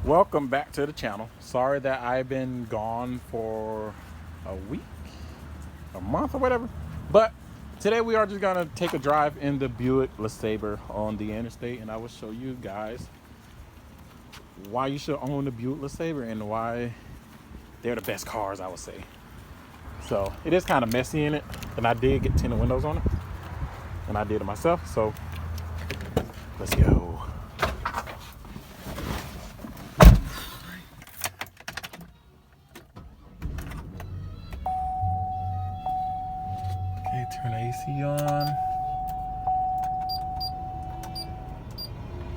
Welcome back to the channel. Sorry that I've been gone for a week, a month or whatever, but today we are just gonna take a drive in the Buick Lesabre on the interstate, and I will show you guys why you should own the Buick Lesabre and why they're the best cars, I would say. So it is kind of messy in it, and I did get tinted windows on it, and I did it myself. So let's go. Okay, turn the AC on.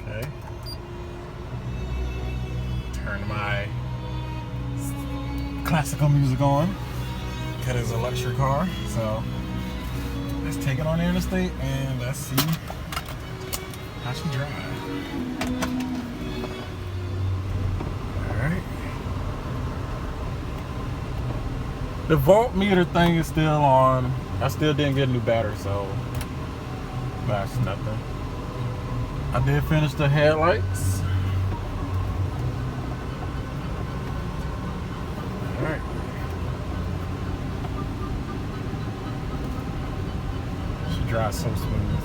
Okay. Turn my classical music on because it's a luxury car. So let's take it on the interstate and let's see how she drives. Alright. The voltmeter thing is still on. I still didn't get a new battery, so that's nothing. I did finish the headlights. Alright. She drives so smooth.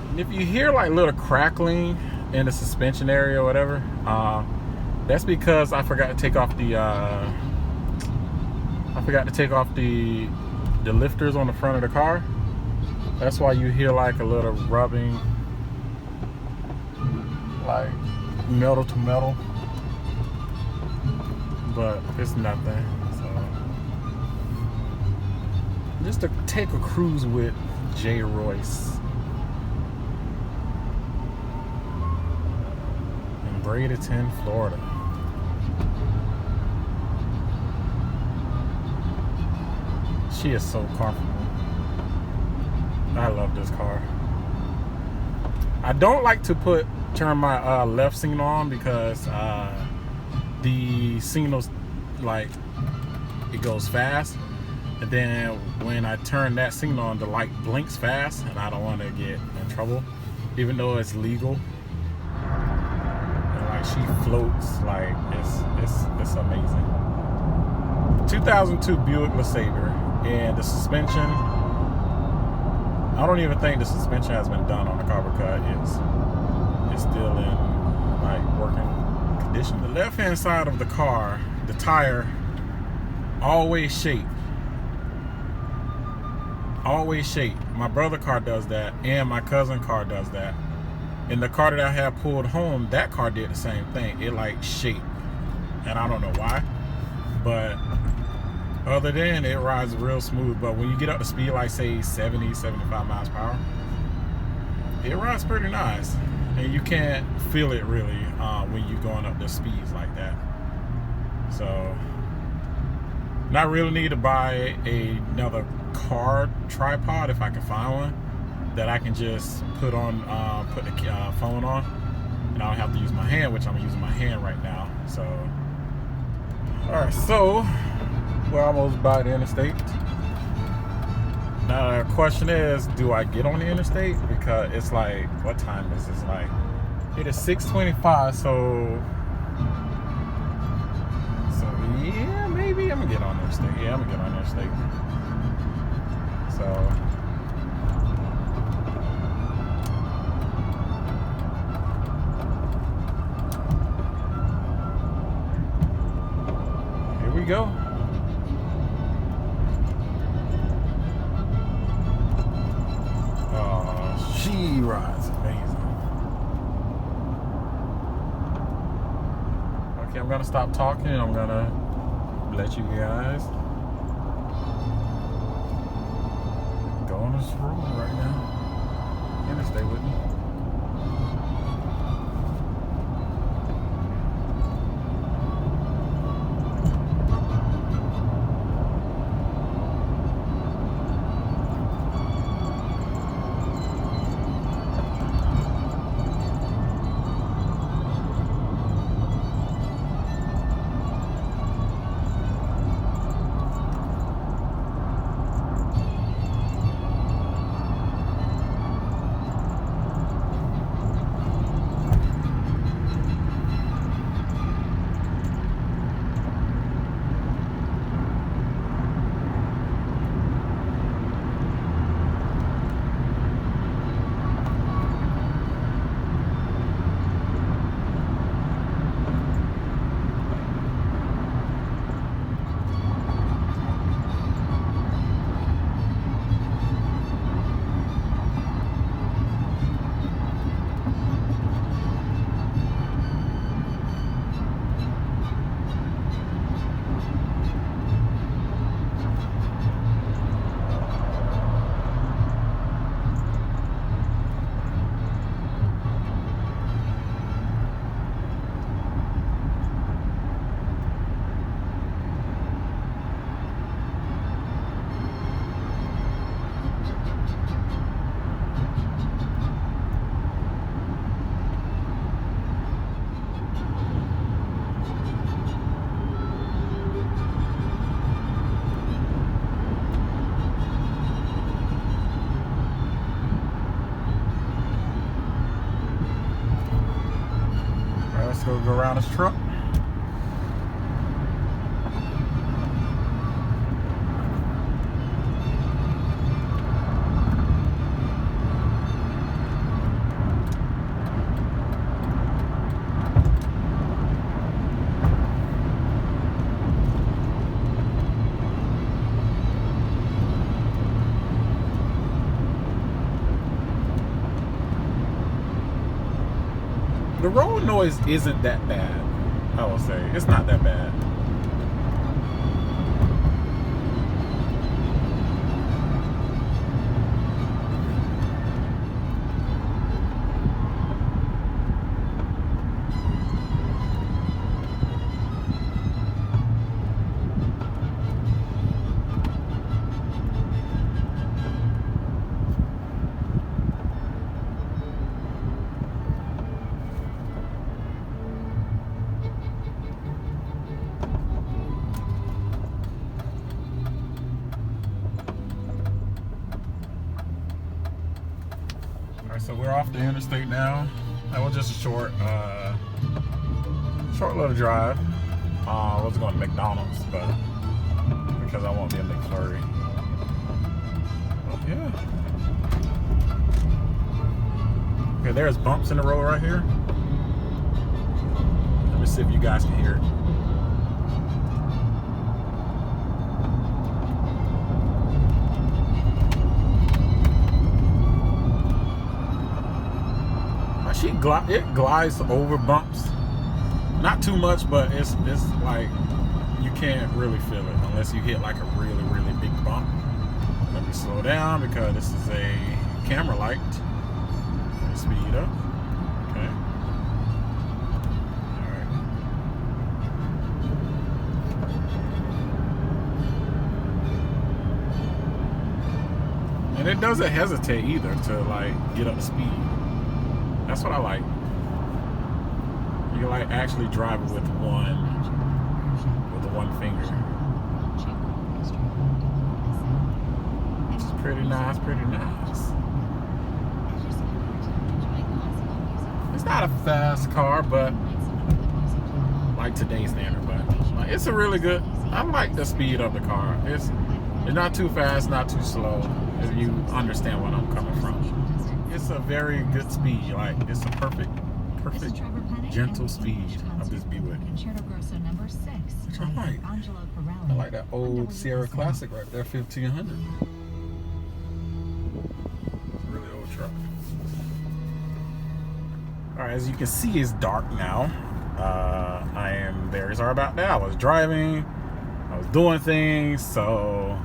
And if you hear like little crackling in the suspension area or whatever, that's because I forgot to take off the lifters on the front of the car. That's why you hear like a little rubbing, like metal to metal, but it's nothing. So just to take a cruise with J. Royce in Bradenton, Florida. She is so comfortable. I love this car. I don't like to turn my left signal on because the signals, like, it goes fast, and then when I turn that signal on, the light blinks fast, and I don't want to get in trouble, even though it's legal. And like, she floats, like, it's amazing. 2002 Buick Lesabre, and the suspension, I don't even think the suspension has been done on the car because it's still in like working condition. The left hand side of the car, the tire, always shake. Always shake. My brother car does that, and my cousin car does that. And the car that I had pulled home, that car did the same thing. It like shaked, and I don't know why, but other than it rides real smooth. But when you get up to speed, like say 70, 75 miles per hour, it rides pretty nice, and you can't feel it really when you're going up the speeds like that. So not really need to buy another car tripod if I can find one that I can just put the phone on, and I don't have to use my hand, which I'm using my hand right now. So alright, so we're almost by the interstate. Now the question is, do I get on the interstate? Because it's like, what time is this? Like, it is 6:25, so yeah, maybe I'm gonna get on the interstate. Yeah, I'm gonna get on the interstate. So here we go. She rides amazing. Okay, I'm gonna stop talking and I'm gonna let you guys go on this road right now. And stay with me. Let's go around this truck. The road noise isn't that bad, I will say. It's not that bad. So we're off the interstate now. That was just a short little drive. I was going to McDonald's, but because I won't be in McFlurry. But yeah. Okay, there's bumps in the road right here. Let me see if you guys can hear it. It glides over bumps, not too much, but it's like you can't really feel it unless you hit like a really big bump. Let me slow down because this is a camera light. Let me speed up. Okay. All right. And it doesn't hesitate either to like get up to speed. That's what I like. You can like actually drive it with one finger. It's pretty nice, pretty nice. It's not a fast car, but like today's standard, but like, it's a really good. I like the speed of the car. It's not too fast, not too slow. If you understand where I'm coming from. It's a very good speed. Like it's a perfect, gentle speed of this Buick. Which I like. I like that old Sierra Classic right there, 1500. It's a really old truck. All right, as you can see, it's dark now. I am very sorry about that. I was driving, I was doing things, so.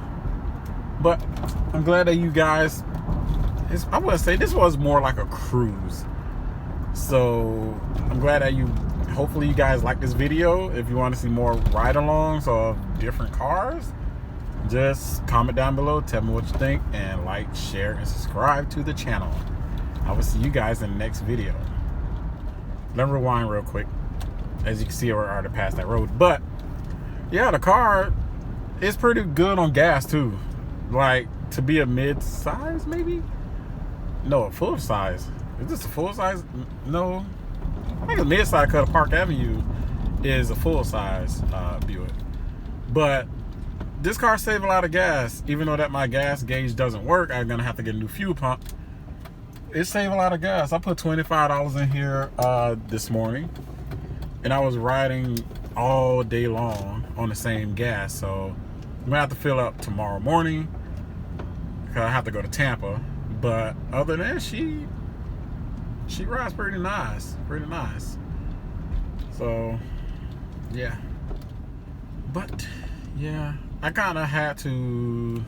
But I'm glad that you guys. I wouldn't say this was more like a cruise. So I'm glad that hopefully you guys like this video. If you want to see more ride-alongs of different cars, just comment down below, tell me what you think, and like, share, and subscribe to the channel. I will see you guys in the next video. Let me rewind real quick. As you can see, we're already past that road. But yeah, the car is pretty good on gas too. Like to be a mid-size maybe? No, a full size. Is this a full size? No. I think a mid-size because Park Avenue is a full size Buick. But this car saves a lot of gas. Even though that my gas gauge doesn't work, I'm gonna have to get a new fuel pump. It saved a lot of gas. I put $25 in here this morning, and I was riding all day long on the same gas. So I'm gonna have to fill up tomorrow morning because I have to go to Tampa. But other than that, she rides pretty nice, So yeah, but yeah, I kind of had to.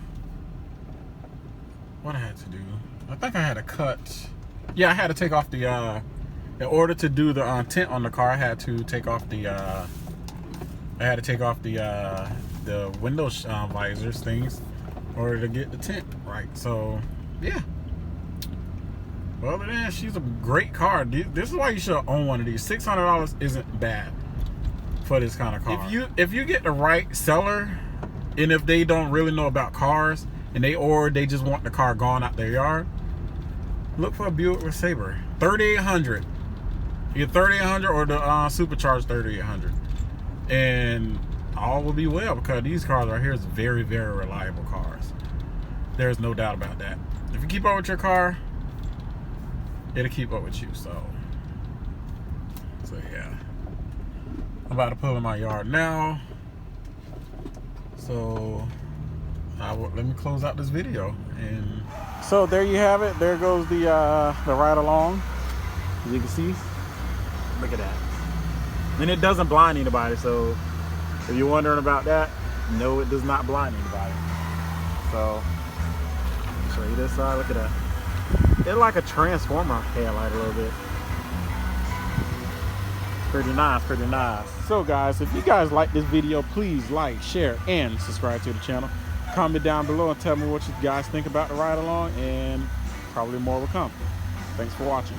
What I had to do? I think I had to cut. Yeah, I had to take off the. In order to do the tint on the car, I had to take off the. I had to take off the window visors things in order to get the tint right. So yeah. Well, other than that, she's a great car. This is why you should own one of these. $600 isn't bad for this kind of car. If you get the right seller, and if they don't really know about cars, and they just want the car gone out their yard, look for a Buick Lesabre. $3,800. Either 3800 or the supercharged 3800, and all will be well, because these cars right here is very, very reliable cars. There's no doubt about that. If you keep up with your car, it'll keep up with you. So yeah, I'm about to pull in my yard now. So let me close out this video. And so there you have it. There goes the ride along. As you can see, look at that. And it doesn't blind anybody. So if you're wondering about that, no, it does not blind anybody. So I'll show you this side. Look at that. It's like a transformer headlight a little bit. Pretty nice, pretty nice. So guys, if you guys like this video, please like, share, and subscribe to the channel. Comment down below and tell me what you guys think about the ride along, and probably more will come. Thanks for watching.